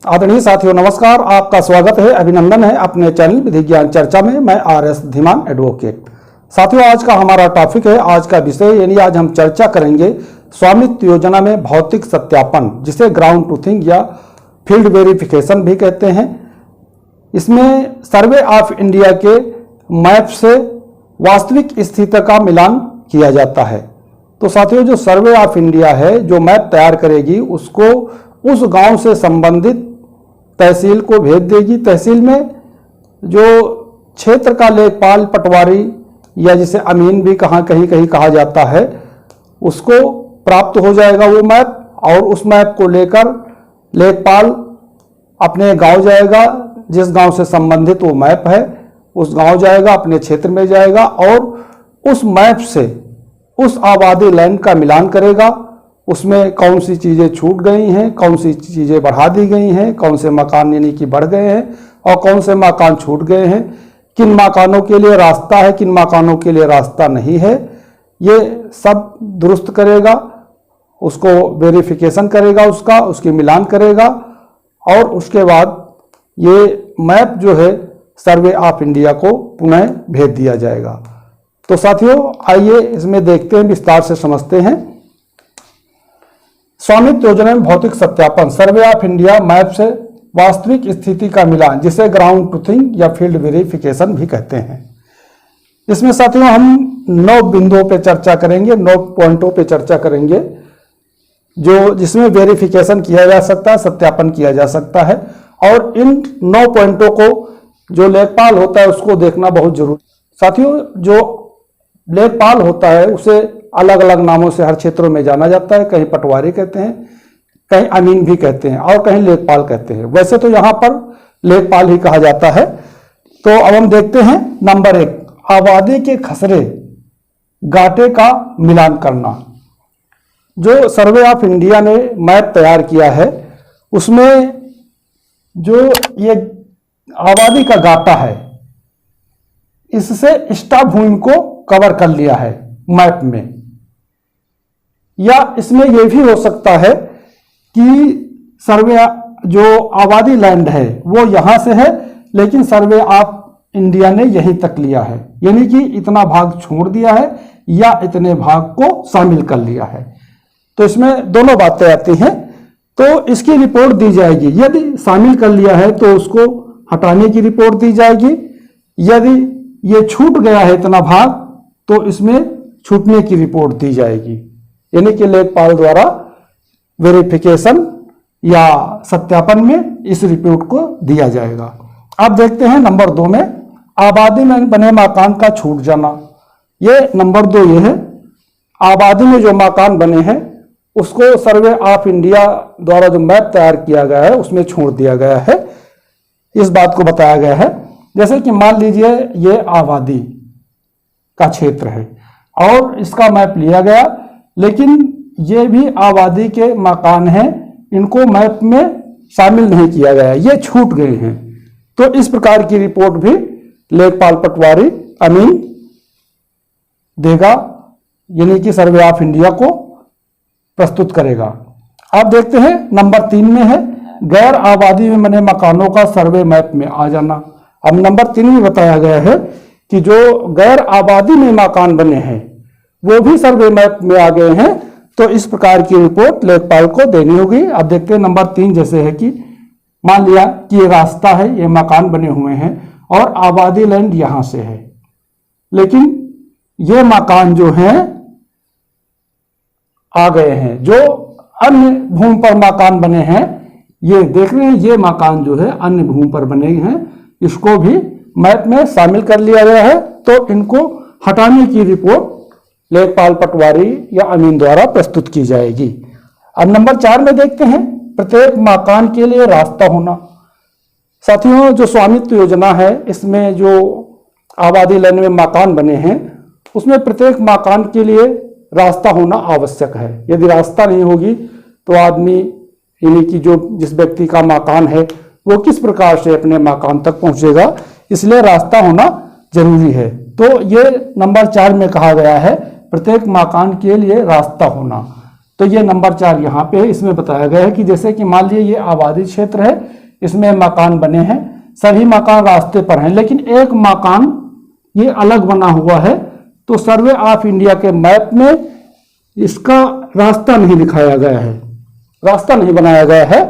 आदरणीय साथियों नमस्कार, आपका स्वागत है, अभिनंदन है अपने चैनल विधि ज्ञान चर्चा में। मैं आर.एस. धीमान एडवोकेट। साथियों आज का हमारा टॉपिक है, आज का विषय यानी आज हम चर्चा करेंगे स्वामित्व योजना में भौतिक सत्यापन, जिसे ग्राउंड ट्रूथिंग या फील्ड वेरिफिकेशन भी कहते हैं। इसमें सर्वे ऑफ इंडिया के मैप से वास्तविक स्थिति का मिलान किया जाता है। तो साथियों जो सर्वे ऑफ इंडिया है, जो मैप तैयार करेगी, उसको उस गांव से संबंधित तहसील को भेज देगी। तहसील में जो क्षेत्र का लेखपाल, पटवारी या जिसे अमीन भी कहीं कहीं कहा जाता है, उसको प्राप्त हो जाएगा वो मैप, और उस मैप को लेकर लेखपाल अपने गांव जाएगा, जिस गांव से संबंधित वो मैप है उस गांव जाएगा, अपने क्षेत्र में जाएगा और उस मैप से उस आबादी लैंड का मिलान करेगा। उसमें कौन सी चीज़ें छूट गई हैं, कौन सी चीज़ें बढ़ा दी गई हैं, कौन से मकान यानी कि बढ़ गए हैं और कौन से मकान छूट गए हैं, किन मकानों के लिए रास्ता है, किन मकानों के लिए रास्ता नहीं है, ये सब दुरुस्त करेगा, उसको वेरिफिकेशन करेगा, उसकी मिलान करेगा और उसके बाद ये मैप जो है सर्वे ऑफ इंडिया को पुनः भेज दिया जाएगा। तो साथियों आइए इसमें देखते हैं, विस्तार से समझते हैं। स्वामित्व योजना में भौतिक सत्यापन, सर्वे ऑफ इंडिया मैप से वास्तविक स्थिति का मिलान, जिसे ग्राउंड ट्रूथिंग या फील्ड वेरिफिकेशन भी कहते हैं। इसमें साथियों हम 9 बिंदुओं पे चर्चा करेंगे, 9 पॉइंटों पे चर्चा करेंगे, जो जिसमें वेरिफिकेशन किया जा सकता है, सत्यापन किया जा सकता है। और इन 9 पॉइंटों को जो लेखपाल होता है उसको देखना बहुत जरूरी। साथियों जो लेखपाल होता है उसे अलग अलग नामों से हर क्षेत्रों में जाना जाता है। कहीं पटवारी कहते हैं, कहीं अमीन भी कहते हैं और कहीं लेखपाल कहते हैं। वैसे तो यहाँ पर लेखपाल ही कहा जाता है। तो अब हम देखते हैं नंबर 1, आबादी के खसरे गाटे का मिलान करना। जो सर्वे ऑफ इंडिया ने मैप तैयार किया है उसमें जो ये आबादी का गाटा है, इससे इष्टा भूमि को कवर कर लिया है मैप में। या इसमें यह भी हो सकता है कि सर्वे जो आबादी लैंड है वो यहां से है, लेकिन सर्वे ऑफ इंडिया ने यहीं तक लिया है, यानी कि इतना भाग छोड़ दिया है या इतने भाग को शामिल कर लिया है। तो इसमें दोनों बातें आती हैं। तो इसकी रिपोर्ट दी जाएगी। यदि शामिल कर लिया है तो उसको हटाने की रिपोर्ट दी जाएगी। यदि ये छूट गया है इतना भाग तो इसमें छूटने की रिपोर्ट दी जाएगी, यानी कि लेखपाल द्वारा वेरिफिकेशन या सत्यापन में इस रिपोर्ट को दिया जाएगा। अब देखते हैं नंबर 2 में आबादी में बने मकान का छूट जाना। ये नंबर 2 ये है, आबादी में जो मकान बने हैं उसको सर्वे ऑफ इंडिया द्वारा जो मैप तैयार किया गया है उसमें छोड़ दिया गया है। इस बात को बताया गया है, जैसे कि मान लीजिए ये आबादी का क्षेत्र है और इसका मैप लिया गया, लेकिन ये भी आबादी के मकान हैं, इनको मैप में शामिल नहीं किया गया, ये छूट गए हैं। तो इस प्रकार की रिपोर्ट भी लेखपाल, पटवारी, अमीन देगा, यानी कि सर्वे ऑफ इंडिया को प्रस्तुत करेगा। अब देखते हैं नंबर 3 में है गैर आबादी में बने मकानों का सर्वे मैप में आ जाना। अब नंबर 3 में बताया गया है कि जो गैर आबादी में मकान बने हैं वो भी सर्वे मैप में आ गए हैं, तो इस प्रकार की रिपोर्ट लेखपाल को देनी होगी। अब देखते हैं नंबर 3 जैसे है कि मान लिया कि ये रास्ता है, ये मकान बने हुए हैं और आबादी लैंड यहां से है, लेकिन ये मकान जो हैं आ गए हैं। जो अन्य भूमि पर मकान बने हैं, ये देख रहे हैं, ये मकान जो है अन्य भूमि पर बने हैं, इसको भी मैप में शामिल कर लिया गया है। तो इनको हटाने की रिपोर्ट लेखपाल, पटवारी या अमीन द्वारा प्रस्तुत की जाएगी। अब नंबर 4 में देखते हैं प्रत्येक मकान के लिए रास्ता होना। साथियों जो स्वामित्व योजना है इसमें जो आबादी लैंड में मकान बने हैं उसमें प्रत्येक मकान के लिए रास्ता होना आवश्यक है। यदि रास्ता नहीं होगी तो आदमी यानी कि जो जिस व्यक्ति का मकान है वो किस प्रकार से अपने मकान तक पहुंचेगा, इसलिए रास्ता होना जरूरी है। तो ये नंबर 4 में कहा गया है प्रत्येक मकान के लिए रास्ता होना। तो ये नंबर 4 यहाँ पे है। इसमें बताया गया है कि जैसे कि मान लीजिए ये आबादी क्षेत्र है, इसमें मकान बने हैं, सभी मकान रास्ते पर हैं, लेकिन एक मकान ये अलग बना हुआ है। तो सर्वे ऑफ इंडिया के मैप में इसका रास्ता नहीं दिखाया गया है, रास्ता नहीं बनाया गया है।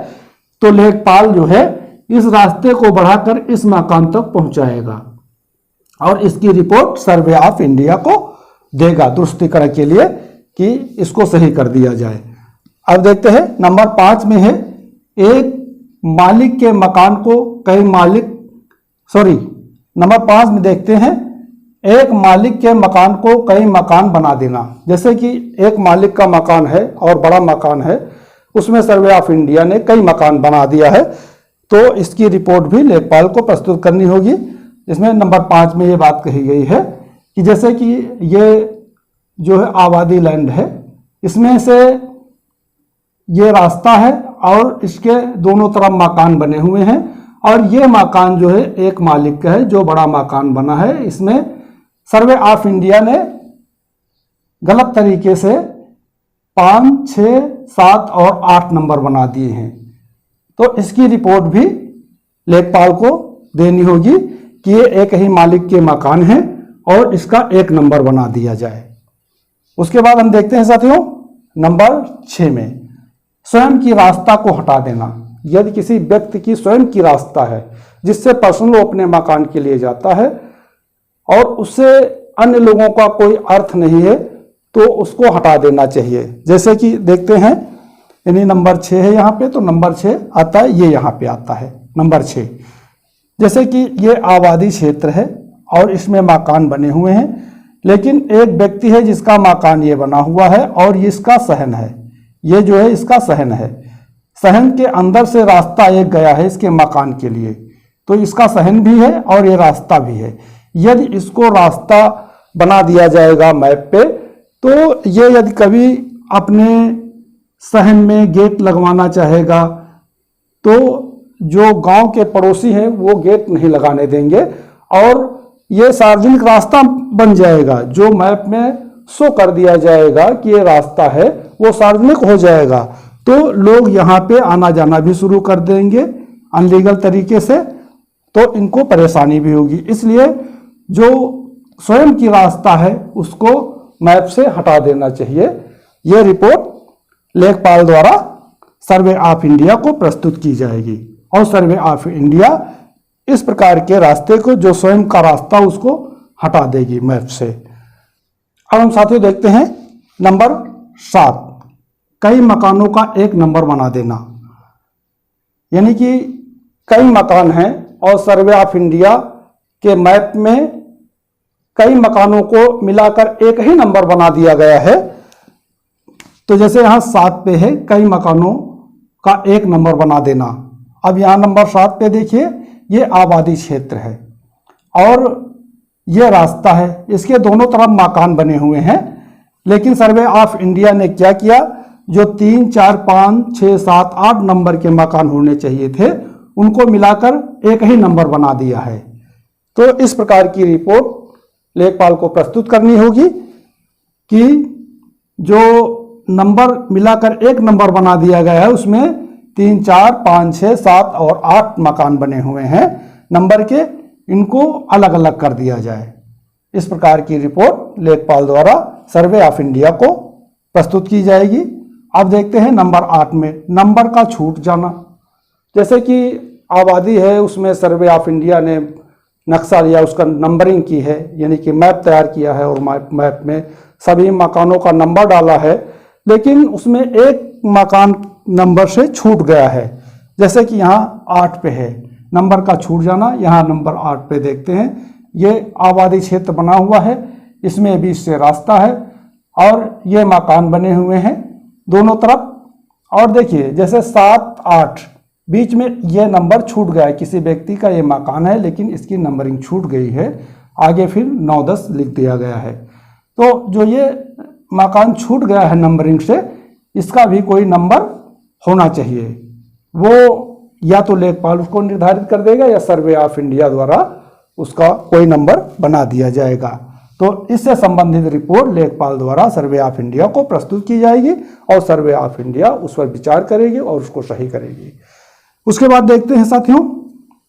तो लेखपाल जो है इस रास्ते को बढ़ाकर इस मकान तक पहुंचाएगा और इसकी रिपोर्ट सर्वे ऑफ इंडिया को देगा दुरुस्तीकरण के लिए कि इसको सही कर दिया जाए। अब देखते हैं नंबर 5 में है, एक मालिक के मकान को कई मालिक नंबर 5 में देखते हैं, एक मालिक के मकान को कई मकान बना देना। जैसे कि एक मालिक का मकान है और बड़ा मकान है, उसमें सर्वे ऑफ इंडिया ने कई मकान बना दिया है, तो इसकी रिपोर्ट भी लेखपाल को प्रस्तुत करनी होगी। इसमें नंबर 5 में ये बात कही गई है कि जैसे कि ये जो है आबादी लैंड है, इसमें से ये रास्ता है और इसके दोनों तरफ मकान बने हुए हैं, और ये मकान जो है एक मालिक का है जो बड़ा मकान बना है। इसमें सर्वे ऑफ इंडिया ने गलत तरीके से 5, 6, 7 और 8 नंबर बना दिए हैं, तो इसकी रिपोर्ट भी लेखपाल को देनी होगी कि ये एक ही मालिक के मकान हैं और इसका 1 नंबर बना दिया जाए। उसके बाद हम देखते हैं साथियों नंबर 6 में, स्वयं की रास्ता को हटा देना। यदि किसी व्यक्ति की स्वयं की रास्ता है जिससे पर्सनल अपने मकान के लिए जाता है और उससे अन्य लोगों का कोई अर्थ नहीं है, तो उसको हटा देना चाहिए। जैसे कि देखते हैं, यानी नंबर 6 है यहाँ पे, तो नंबर 6 आता है, ये यहाँ पे आता है नंबर 6। जैसे कि ये आबादी क्षेत्र है और इसमें मकान बने हुए हैं, लेकिन एक व्यक्ति है जिसका मकान ये बना हुआ है और ये इसका सहन है, ये जो है इसका सहन है। सहन के अंदर से रास्ता एक गया है इसके मकान के लिए, तो इसका सहन भी है और ये रास्ता भी है। यदि इसको रास्ता बना दिया जाएगा मैप पे, तो ये यदि कभी अपने सहन में गेट लगवाना चाहेगा तो जो गांव के पड़ोसी हैं वो गेट नहीं लगाने देंगे और ये सार्वजनिक रास्ता बन जाएगा। जो मैप में शो कर दिया जाएगा कि ये रास्ता है वो सार्वजनिक हो जाएगा, तो लोग यहाँ पे आना जाना भी शुरू कर देंगे अनलीगल तरीके से, तो इनको परेशानी भी होगी। इसलिए जो स्वयं की रास्ता है उसको मैप से हटा देना चाहिए। यह रिपोर्ट लेखपाल द्वारा सर्वे ऑफ इंडिया को प्रस्तुत की जाएगी और सर्वे ऑफ इंडिया इस प्रकार के रास्ते को, जो स्वयं का रास्ता, उसको हटा देगी मैप से। अब हम साथियों देखते हैं नंबर 7, कई मकानों का 1 नंबर बना देना। यानी कि कई मकान हैं और सर्वे ऑफ इंडिया के मैप में कई मकानों को मिलाकर एक ही नंबर बना दिया गया है। तो जैसे यहाँ 7 पे है, कई मकानों का 1 नंबर बना देना। अब यहाँ नंबर 7 पे देखिए, ये आबादी क्षेत्र है और ये रास्ता है, इसके दोनों तरफ मकान बने हुए हैं, लेकिन सर्वे ऑफ इंडिया ने क्या किया, जो 3, 4, 5, 6, 7, 8 नंबर के मकान होने चाहिए थे उनको मिलाकर एक ही नंबर बना दिया है। तो इस प्रकार की रिपोर्ट लेखपाल को प्रस्तुत करनी होगी कि जो नंबर मिलाकर 1 नंबर बना दिया गया है उसमें 3, 4, 5, 6, 7 और 8 मकान बने हुए हैं नंबर के, इनको अलग अलग कर दिया जाए। इस प्रकार की रिपोर्ट लेखपाल द्वारा सर्वे ऑफ इंडिया को प्रस्तुत की जाएगी। अब देखते हैं नंबर 8 में, नंबर का छूट जाना। जैसे कि आबादी है, उसमें सर्वे ऑफ इंडिया ने नक्शा लिया, उसका नंबरिंग की है, यानी कि मैप तैयार किया है और मैप में सभी मकानों का नंबर डाला है, लेकिन उसमें एक मकान नंबर से छूट गया है। जैसे कि यहाँ 8 पे है, नंबर का छूट जाना। यहाँ नंबर 8 पे देखते हैं, ये आबादी क्षेत्र बना हुआ है, इसमें बीच से रास्ता है और ये मकान बने हुए हैं दोनों तरफ। और देखिए जैसे 7, 8 बीच में ये नंबर छूट गया है, किसी व्यक्ति का ये मकान है लेकिन इसकी नंबरिंग छूट गई है, आगे फिर 9, 10 लिख दिया गया है। तो जो ये मकान छूट गया है नंबरिंग से, इसका भी कोई नंबर होना चाहिए। वो या तो लेखपाल उसको निर्धारित कर देगा या सर्वे ऑफ इंडिया द्वारा उसका कोई नंबर बना दिया जाएगा। तो इससे संबंधित रिपोर्ट लेखपाल द्वारा सर्वे ऑफ इंडिया को प्रस्तुत की जाएगी और सर्वे ऑफ इंडिया उस पर विचार करेगी और उसको सही करेगी। उसके बाद देखते हैं साथियों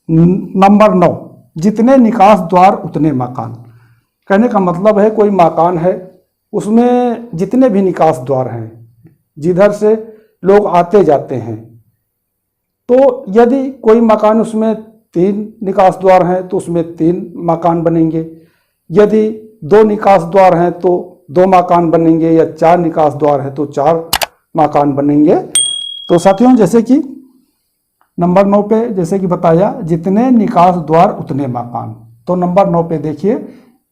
नंबर 9, जितने निकास द्वार उतने मकान। कहने का मतलब है कोई मकान है, उसमें जितने भी निकास द्वार हैं, जिधर से लोग आते जाते हैं, तो यदि कोई मकान उसमें 3 निकास द्वार हैं तो उसमें 3 मकान बनेंगे, यदि 2 निकास द्वार हैं तो 2 मकान बनेंगे, या 4 निकास द्वार हैं तो 4 मकान बनेंगे। तो साथियों जैसे कि नंबर 9 पे जैसे कि बताया जितने निकास द्वार उतने मकान, तो नंबर 9 पे देखिए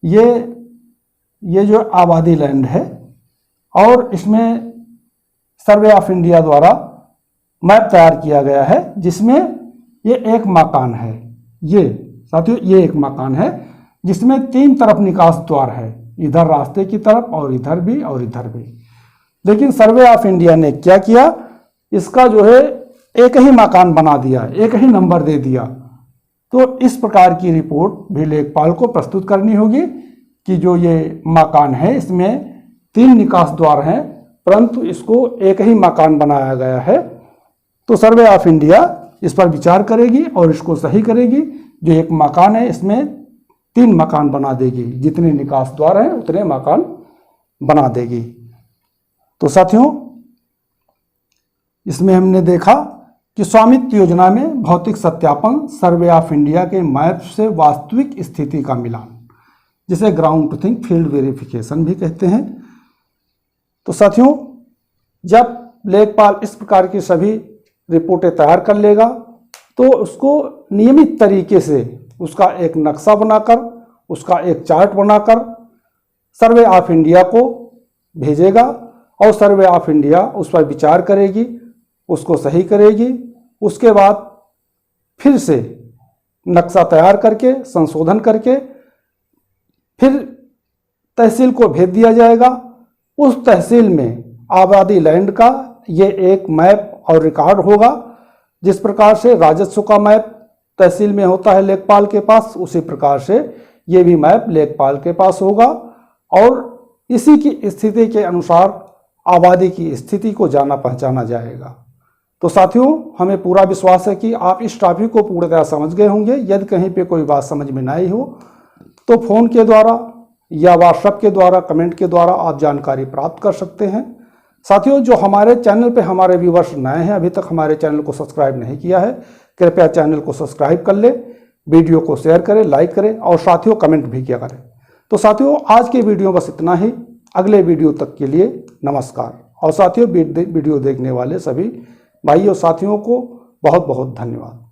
ये जो आबादी लैंड है और इसमें सर्वे ऑफ इंडिया द्वारा मैप तैयार किया गया है जिसमें ये एक मकान है। ये साथियों ये एक मकान है जिसमें 3 तरफ निकास द्वार है, इधर रास्ते की तरफ और इधर भी और इधर भी। लेकिन सर्वे ऑफ इंडिया ने क्या किया, इसका जो है एक ही मकान बना दिया, एक ही नंबर दे दिया। तो इस प्रकार की रिपोर्ट भी लेखपाल को प्रस्तुत करनी होगी कि जो ये मकान है इसमें 3 निकास द्वार हैं परंतु इसको एक ही मकान बनाया गया है। तो सर्वे ऑफ इंडिया इस पर विचार करेगी और इसको सही करेगी। जो एक मकान है इसमें 3 मकान बना देगी, जितने निकास द्वार हैं उतने मकान बना देगी। तो साथियों इसमें हमने देखा कि स्वामित्व योजना में भौतिक सत्यापन सर्वे ऑफ इंडिया के मैप से वास्तविक स्थिति का मिलान, जिसे ग्राउंड ट्रूथिंग फील्ड वेरिफिकेशन भी कहते हैं। तो साथियों जब लेखपाल इस प्रकार की सभी रिपोर्टें तैयार कर लेगा तो उसको नियमित तरीके से उसका एक नक्शा बनाकर, उसका एक चार्ट बनाकर सर्वे ऑफ इंडिया को भेजेगा और सर्वे ऑफ इंडिया उस पर विचार करेगी, उसको सही करेगी। उसके बाद फिर से नक्शा तैयार करके संशोधन करके फिर तहसील को भेज दिया जाएगा। उस तहसील में आबादी लैंड का ये एक मैप और रिकॉर्ड होगा। जिस प्रकार से राजस्व का मैप तहसील में होता है लेखपाल के पास, उसी प्रकार से ये भी मैप लेखपाल के पास होगा और इसी की स्थिति के अनुसार आबादी की स्थिति को जाना पहचाना जाएगा। तो साथियों हमें पूरा विश्वास है कि आप इस टॉपिक को पूर्णतः समझ गए होंगे। यदि कहीं पे कोई बात समझ में नहीं हो तो फ़ोन के द्वारा या व्हाट्सएप के द्वारा कमेंट के द्वारा आप जानकारी प्राप्त कर सकते हैं। साथियों जो हमारे चैनल पे हमारे व्यूवर्स नए हैं, अभी तक हमारे चैनल को सब्सक्राइब नहीं किया है, कृपया चैनल को सब्सक्राइब कर ले, वीडियो को शेयर करें, लाइक करें और साथियों कमेंट भी किया करें। तो साथियों आज के वीडियो बस इतना ही। अगले वीडियो तक के लिए नमस्कार। और साथियों वीडियो देखने वाले सभी भाई और साथियों को बहुत बहुत धन्यवाद।